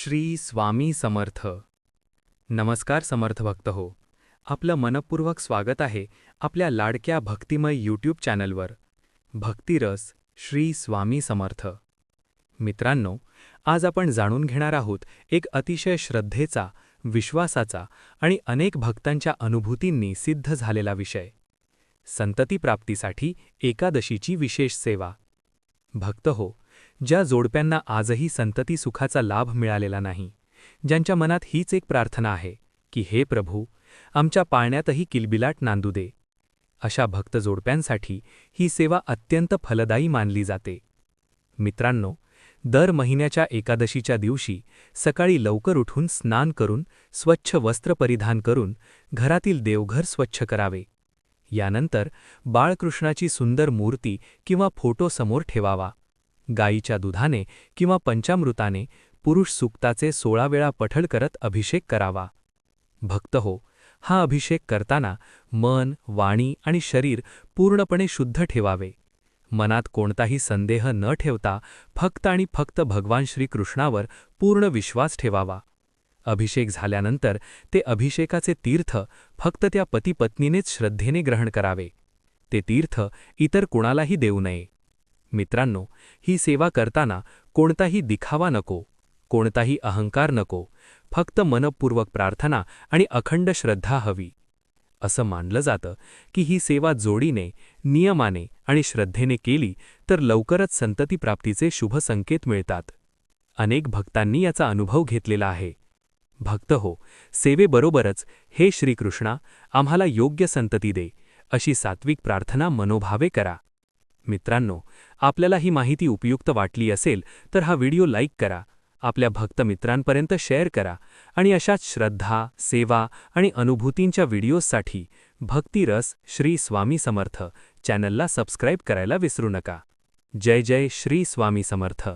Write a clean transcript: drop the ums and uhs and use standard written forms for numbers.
श्री स्वामी समर्थ. नमस्कार समर्थ भक्त हो. आपलं मनपूर्वक स्वागत आहे आपल्या लाडक्या भक्तिमय यूट्यूब चॅनलवर. भक्तिरस श्री स्वामी समर्थ. मित्रांनो, आज आपण जाणून घेणार आहोत एक अतिशय श्रद्धेचा, विश्वासाचा आणि अनेक भक्तांच्या अनुभूतींनी सिद्ध झालेला विषय. संतती प्राप्तीसाठी एकादशीची विशेष सेवा. भक्त हो, ज्या जोडप्यांना आजही संतती सुखाचा लाभ मिळालेला नाही, ज्यांच्या मनात हीच एक प्रार्थना आहे की हे प्रभू, आमच्या पाळण्यातही किलबिलाट नांदू दे, अशा भक्त जोडप्यांसाठी ही सेवा अत्यंत फलदायी मानली जाते. मित्रांनो, दर महिन्याच्या एकादशीच्या दिवशी सकाळी लवकर उठून स्नान करून स्वच्छ वस्त्र परिधान करून घरातील देवघर स्वच्छ करावे. यानंतर बाळकृष्णाची सुंदर मूर्ती किंवा फोटो समोर ठेवावा. गाईच्या दुधाने किंवा पंचामृताने पुरुष सूक्ताचे 16 वेळा पठण करत अभिषेक करावा. भक्त हो, हा अभिषेक करताना मन, वाणी आणि शरीर पूर्णपणे शुद्ध ठेवावे. मनात कोणताही संदेह न ठेवता फक्त आणि फक्त भगवान श्रीकृष्णावर पूर्ण विश्वास ठेवावा. अभिषेक झाल्यानंतर ते अभिषेकाचे तीर्थ फक्त त्या पतीपत्नीनेच श्रद्धेने ग्रहण करावे. ते तीर्थ इतर कुणालाही देऊ नये. मित्रांनो, ही सेवा करताना कोणताही दिखावा नको, कोणताही अहंकार नको, फक्त मनपूर्वक प्रार्थना आणि अखंड श्रद्धा हवी. असं मानलं जातं की ही सेवा जोडीने, नियमाने आणि श्रद्धेने केली तर लवकरच संतती प्राप्तीचे शुभ संकेत मिळतात. अनेक भक्तांनी याचा अनुभव घेतलेला आहे. भक्त हो, सेवेबरोबरच हे श्रीकृष्णा, आम्हाला योग्य संतती दे, अशी सात्विक प्रार्थना मनोभावे करा. मित्रांनो, आपल्याला ही माहिती उपयुक्त वाटली असेल तर हा व्हिडिओ लाईक करा, आपल्या भक्त मित्रांपर्यंत शेअर करा आणि अशाच श्रद्धा, सेवा आणि अनुभूतींच्या व्हिडिओजसाठी भक्तिरस श्री स्वामी समर्थ चॅनलला सबस्क्राईब करायला विसरू नका. जय जय श्री स्वामी समर्थ.